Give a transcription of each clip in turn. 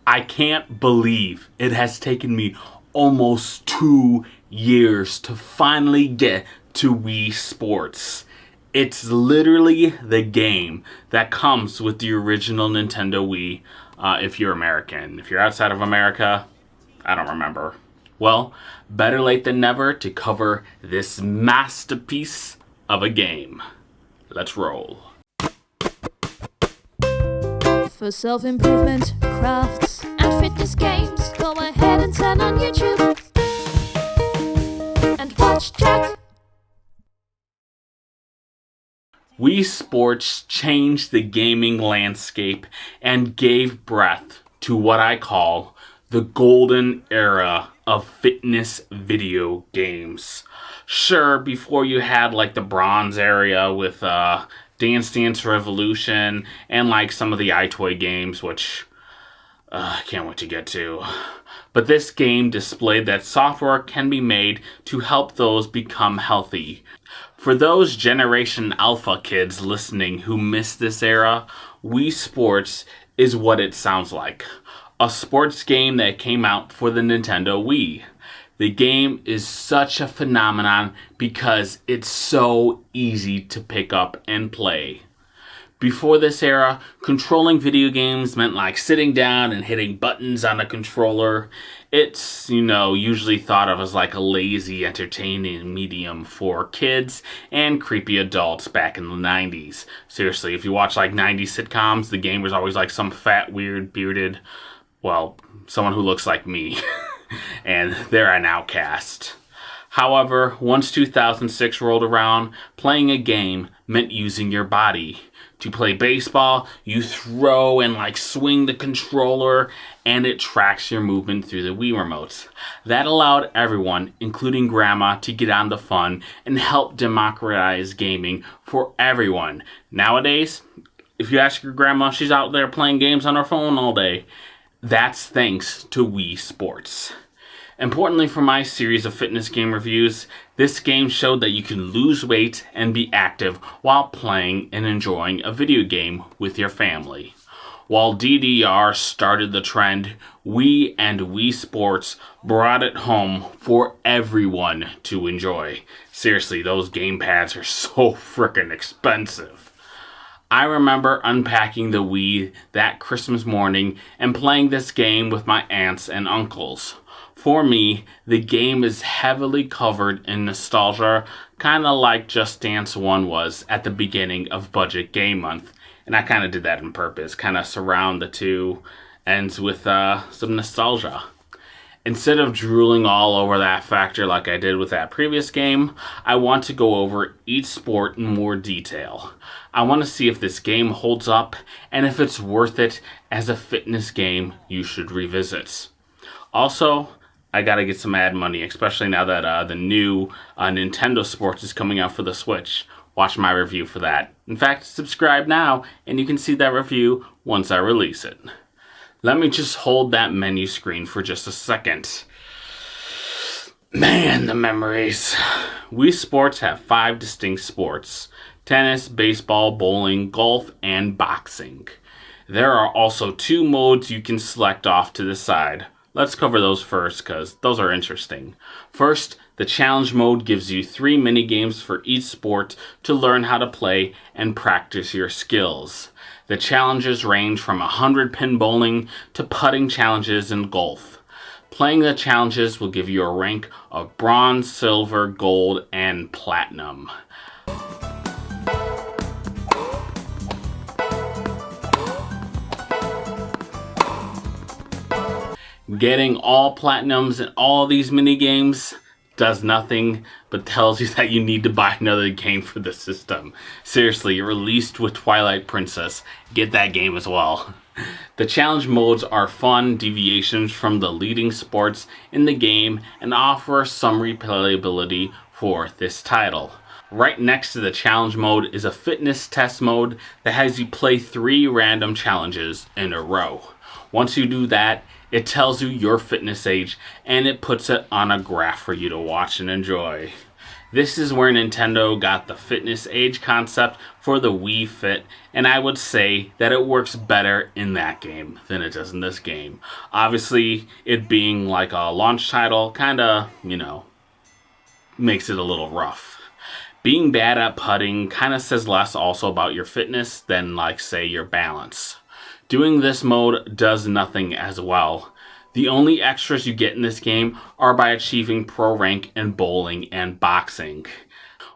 I can't believe it has taken me almost 2 years to finally get to Wii Sports. It's literally the game that comes with the original Nintendo Wii, if you're American. If you're outside of America, I don't remember. Well, better late than never to cover this masterpiece of a game. Let's roll. For self-improvement, crafts, and fitness games, go ahead and turn on YouTube and watch Jack. Wii Sports changed the gaming landscape and gave breath to what I call the golden era of fitness video games. Sure, before you had like the bronze area with Dance Dance Revolution and like some of the iToy games, which I can't wait to get to. But this game displayed that software can be made to help those become healthy. For those Generation Alpha kids listening who missed this era, Wii Sports is what it sounds like. A sports game that came out for the Nintendo Wii. The game is such a phenomenon because it's so easy to pick up and play. Before this era, controlling video games meant like sitting down and hitting buttons on a controller. It's, usually thought of as like a lazy, entertaining medium for kids and creepy adults back in the 90s. Seriously, if you watch like 90s sitcoms, the game was always like some fat, weird, bearded, someone who looks like me. And they're an outcast. However, once 2006 rolled around, playing a game meant using your body. To play baseball, you throw and swing the controller, and it tracks your movement through the Wii remotes. That allowed everyone, including Grandma, to get on the fun and help democratize gaming for everyone. Nowadays, if you ask your grandma, she's out there playing games on her phone all day. That's thanks to Wii Sports. Importantly for my series of fitness game reviews, this game showed that you can lose weight and be active while playing and enjoying a video game with your family. While DDR started the trend, Wii and Wii Sports brought it home for everyone to enjoy. Seriously, those game pads are so frickin' expensive. I remember unpacking the Wii that Christmas morning and playing this game with my aunts and uncles. For me, the game is heavily covered in nostalgia, kind of like Just Dance 1 was at the beginning of Budget Game Month. And I kind of did that on purpose, kind of surround the two ends with some nostalgia. Instead of drooling all over that factor like I did with that previous game, I want to go over each sport in more detail. I want to see if this game holds up and if it's worth it as a fitness game you should revisit. Also, I gotta get some ad money, especially now that the new Nintendo Sports is coming out for the Switch. Watch my review for that. In fact, subscribe now and you can see that review once I release it. Let me just hold that menu screen for just a second. Man, the memories. Wii Sports have 5 distinct sports: tennis, baseball, bowling, golf, and boxing. There are also 2 modes you can select off to the side. Let's cover those first because those are interesting. First, the challenge mode gives you 3 mini games for each sport to learn how to play and practice your skills. The challenges range from 100-pin bowling to putting challenges in golf. Playing the challenges will give you a rank of bronze, silver, gold, and platinum. Getting all platinums in all these mini games does nothing but tells you that you need to buy another game for the system. Seriously, it released with Twilight Princess. Get that game as well. The challenge modes are fun deviations from the leading sports in the game and offer some replayability for this title. Right next to the challenge mode is a fitness test mode that has you play 3 random challenges in a row. Once you do that, it tells you your fitness age and it puts it on a graph for you to watch and enjoy. This is where Nintendo got the fitness age concept for the Wii Fit, and I would say that it works better in that game than it does in this game. Obviously, it being like a launch title kinda, makes it a little rough. Being bad at putting kinda says less also about your fitness than, like, say, your balance. Doing this mode does nothing as well. The only extras you get in this game are by achieving pro rank in bowling and boxing.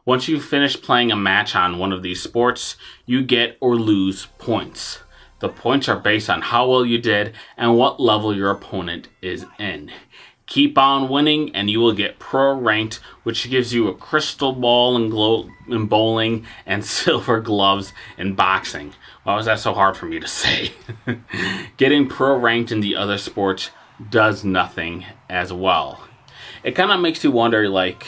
Once you finish playing a match on one of these sports, you get or lose points. The points are based on how well you did and what level your opponent is in. Keep on winning and you will get pro ranked, which gives you a crystal ball in bowling and silver gloves in boxing. Why was that so hard for me to say? Getting pro ranked in the other sports does nothing as well. It kind of makes you wonder, like,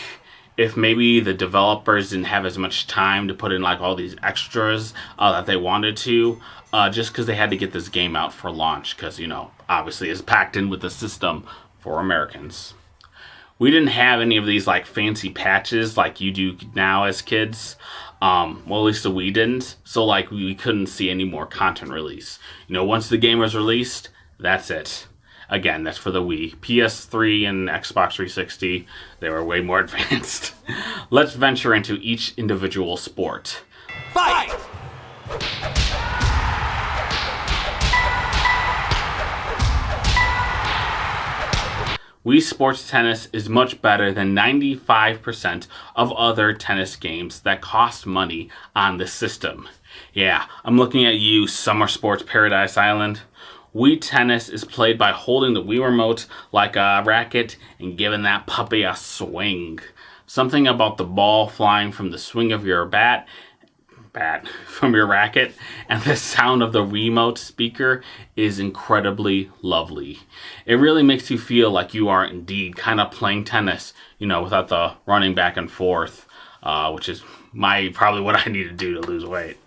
if maybe the developers didn't have as much time to put in like all these extras that they wanted to, just because they had to get this game out for launch, because obviously it's packed in with the system for Americans. We didn't have any of these like fancy patches like you do now as kids. Well, at least the Wii didn't. So like we couldn't see any more content release. Once the game was released, that's it. Again, that's for the Wii. PS3 and Xbox 360, they were way more advanced. Let's venture into each individual sport. Fight! Wii Sports Tennis is much better than 95% of other tennis games that cost money on the system. Yeah, I'm looking at you, Summer Sports Paradise Island. Wii Tennis is played by holding the Wii remote like a racket and giving that puppy a swing. Something about the ball flying from the swing of your bat from your racket and the sound of the Wiimote speaker is incredibly lovely. It really makes you feel like you are indeed kind of playing tennis, without the running back and forth, which is probably what I need to do to lose weight.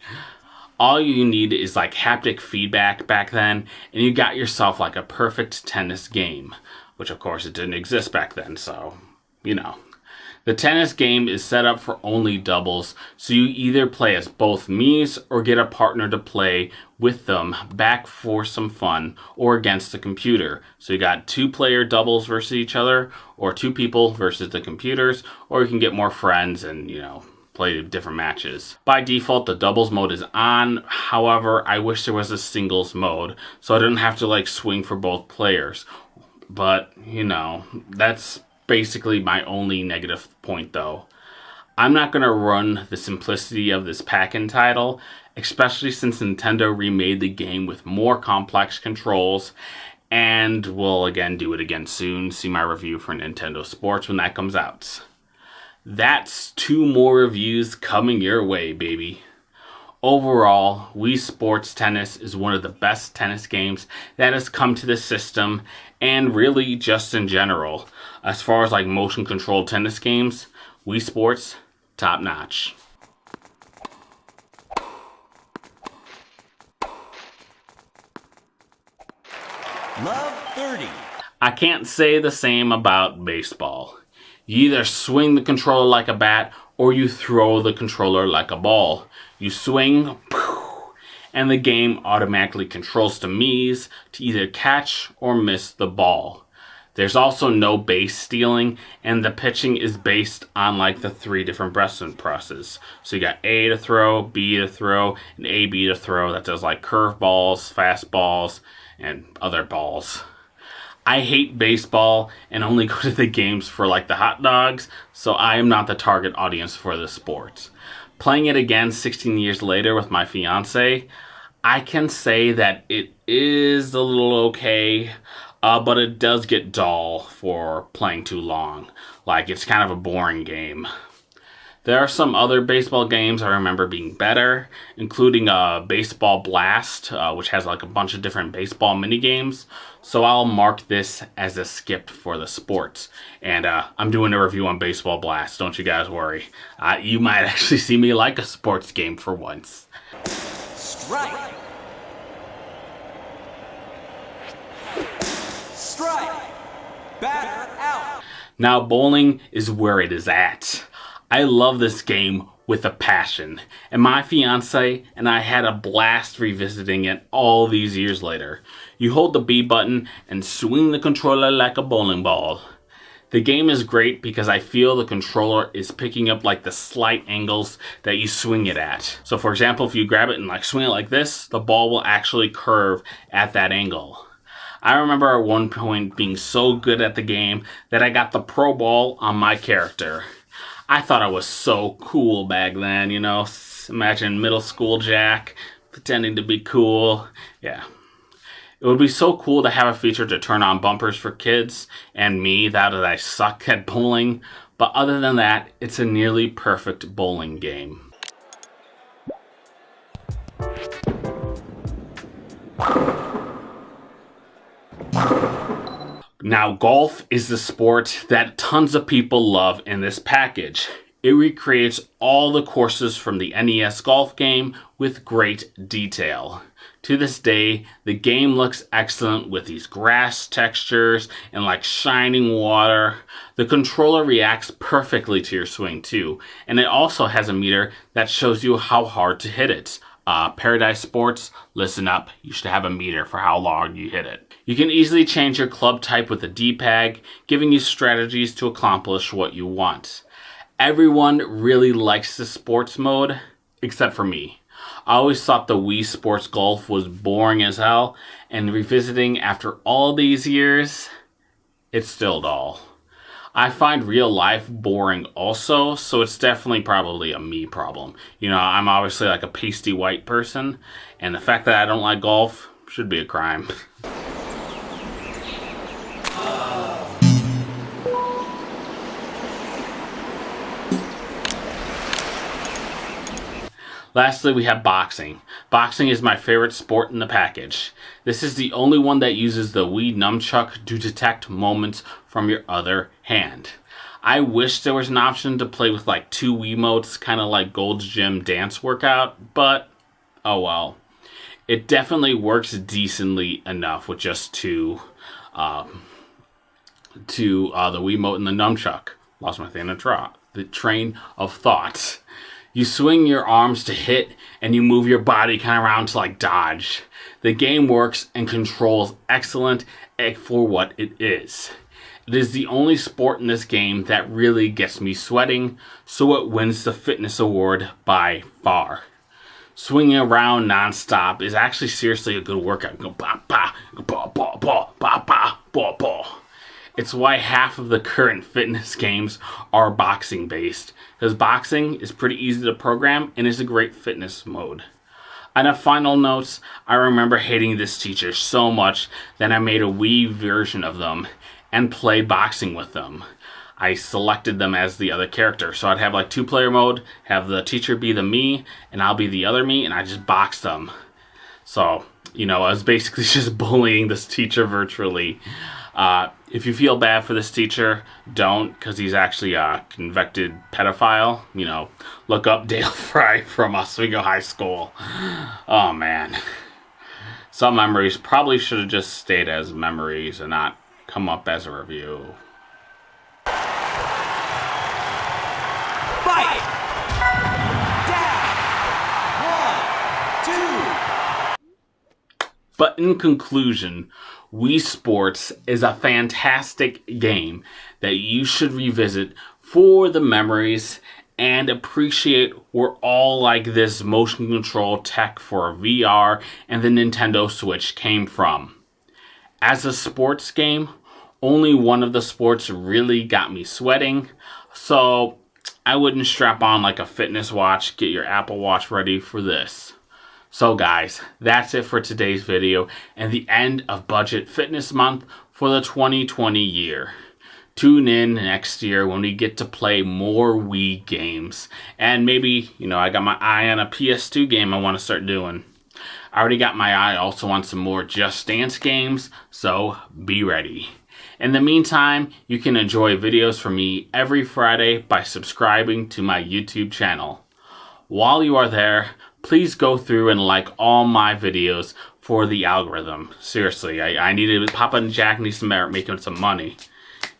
All you need is like haptic feedback back then, and you got yourself like a perfect tennis game, which of course it didn't exist back then, so, The tennis game is set up for only doubles, so you either play as both Miis or get a partner to play with them back for some fun, or against the computer. So you got 2-player doubles versus each other, or 2 people versus the computers, or you can get more friends and, play different matches. By default, the doubles mode is on. However, I wish there was a singles mode, so I didn't have to like swing for both players. But, that's basically my only negative point though. I'm not going to run the simplicity of this pack-in title, especially since Nintendo remade the game with more complex controls, and we'll again do it again soon. See my review for Nintendo Sports when that comes out. That's 2 more reviews coming your way, baby. Overall, Wii Sports Tennis is one of the best tennis games that has come to the system, and really just in general. As far as like motion controlled tennis games, Wii Sports, top notch. Love 30. I can't say the same about baseball. You either swing the controller like a bat or you throw the controller like a ball. You swing, and the game automatically controls the Miis to either catch or miss the ball. There's also no base stealing, and the pitching is based on like the 3 different breasting presses. So you got A to throw, B to throw, and AB to throw. That does like curveballs, fastballs, and other balls. I hate baseball and only go to the games for like the hot dogs, so I am not the target audience for the sport. Playing it again 16 years later with my fiance, I can say that it is a little okay, but it does get dull for playing too long. Like, it's kind of a boring game. There are some other baseball games I remember being better, including Baseball Blast, which has like a bunch of different baseball mini games. So I'll mark this as a skip for the sports. And I'm doing a review on Baseball Blast, don't you guys worry. You might actually see me like a sports game for once. Strike. Strike. Batter out. Now bowling is where it is at. I love this game with a passion, and my fiance and I had a blast revisiting it all these years later. You hold the B button and swing the controller like a bowling ball. The game is great because I feel the controller is picking up like the slight angles that you swing it at. So for example, if you grab it and like swing it like this, the ball will actually curve at that angle. I remember at one point being so good at the game that I got the Pro Ball on my character. I thought I was so cool back then, you know. Imagine middle school Jack pretending to be cool. Yeah. It would be so cool to have a feature to turn on bumpers for kids and me, that I suck at bowling. But other than that, it's a nearly perfect bowling game. Now, golf is the sport that tons of people love in this package. It recreates all the courses from the NES golf game with great detail. To this day, the game looks excellent with these grass textures and like shining water. The controller reacts perfectly to your swing too, and it also has a meter that shows you how hard to hit it. Paradise Sports, listen up, you should have a meter for how long you hit it. You can easily change your club type with a D-pad, giving you strategies to accomplish what you want. Everyone really likes the sports mode, except for me. I always thought the Wii Sports Golf was boring as hell, and revisiting after all these years, it's still dull. I find real life boring also, so it's definitely probably a me problem. You know, I'm obviously like a pasty white person, and the fact that I don't like golf should be a crime. Lastly, we have boxing. Boxing is my favorite sport in the package. This is the only one that uses the Wii nunchuck to detect moments from your other hand. I wish there was an option to play with like 2 Wiimotes, kind of like Gold's Gym dance workout, but oh well. It definitely works decently enough with just two, the Wiimote and the nunchuck. Lost my train of thought. You swing your arms to hit, and you move your body kind of around to like dodge. The game works and controls excellent for what it is. It is the only sport in this game that really gets me sweating, so it wins the fitness award by far. Swinging around non-stop is actually seriously a good workout. Go ba ba ba ba ba ba ba ba ba. It's why half of the current fitness games are boxing based, because boxing is pretty easy to program and is a great fitness mode. On a final note, I remember hating this teacher so much that I made a Wii version of them and played boxing with them. I selected them as the other character, so I'd have like 2-player mode, have the teacher be the me, and I'll be the other me, and I just boxed them. So, you know, I was basically just bullying this teacher virtually. If you feel bad for this teacher, don't, because he's actually a convicted pedophile. You know, look up Dale Fry from Oswego High School. Oh, man. Some memories probably should have just stayed as memories and not come up as a review. Fight! Down! 1, 2. But in conclusion, Wii Sports is a fantastic game that you should revisit for the memories and appreciate where all like this motion control tech for VR and the Nintendo Switch came from. As a sports game, only one of the sports really got me sweating, so I wouldn't strap on like a fitness watch, get your Apple Watch ready for this. So guys, that's it for today's video and the end of Budget Fitness Month for the 2020 year. Tune in next year when we get to play more Wii games. And maybe, you know, I got my eye on a PS2 game I want to start doing. I already got my eye also on some more Just Dance games, so be ready. In the meantime, you can enjoy videos from me every Friday by subscribing to my YouTube channel. While you are there, please go through and like all my videos for the algorithm. Seriously, I need to, Papa and Jack needs to start making some money.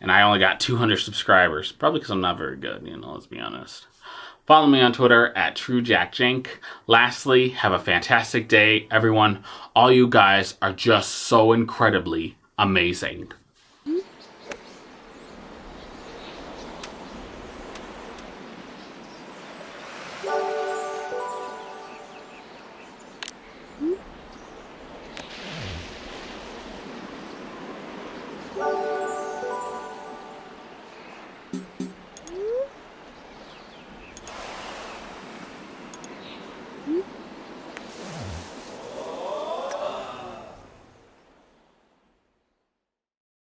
And I only got 200 subscribers. Probably because I'm not very good, let's be honest. Follow me on Twitter at TrueJackJank. Lastly, have a fantastic day, everyone. All you guys are just so incredibly amazing.